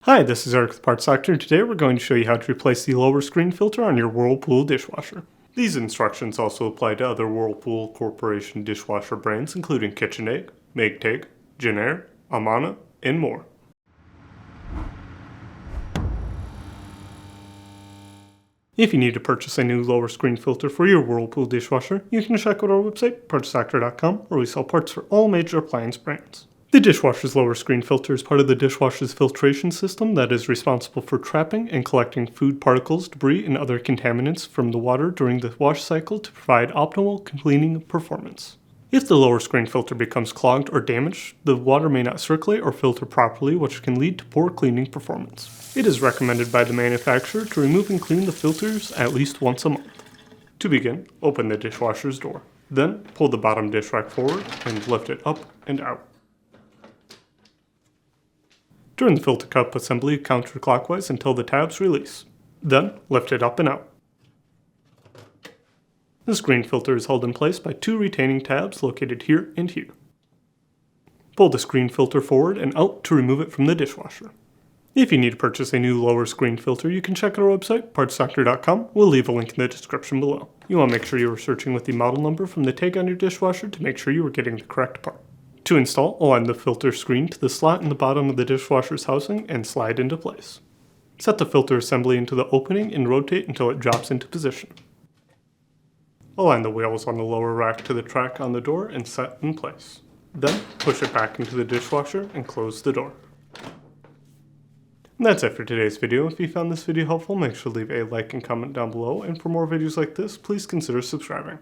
Hi, this is Eric the Parts Doctor, and today we're going to show you how to replace the lower screen filter on your Whirlpool dishwasher. These instructions also apply to other Whirlpool Corporation dishwasher brands including KitchenAid, Maytag, Jenn-Air, Amana, and more. If you need to purchase a new lower screen filter for your Whirlpool dishwasher, you can check out our website, partsdoctor.com, where we sell parts for all major appliance brands. The dishwasher's lower screen filter is part of the dishwasher's filtration system that is responsible for trapping and collecting food particles, debris, and other contaminants from the water during the wash cycle to provide optimal cleaning performance. If the lower screen filter becomes clogged or damaged, the water may not circulate or filter properly, which can lead to poor cleaning performance. It is recommended by the manufacturer to remove and clean the filters at least once a month. To begin, open the dishwasher's door. Then, pull the bottom dish rack forward and lift it up and out. Turn the filter cup assembly counterclockwise until the tabs release. Then, lift it up and out. The screen filter is held in place by two retaining tabs located here and here. Pull the screen filter forward and out to remove it from the dishwasher. If you need to purchase a new lower screen filter, you can check out our website, partsdoctor.com. We'll leave a link in the description below. You want to make sure you are searching with the model number from the tag on your dishwasher to make sure you are getting the correct part. To install, align the filter screen to the slot in the bottom of the dishwasher's housing and slide into place. Set the filter assembly into the opening and rotate until it drops into position. Align the wheels on the lower rack to the track on the door and set in place. Then, push it back into the dishwasher and close the door. And that's it for today's video. If you found this video helpful, make sure to leave a like and comment down below, and for more videos like this, please consider subscribing.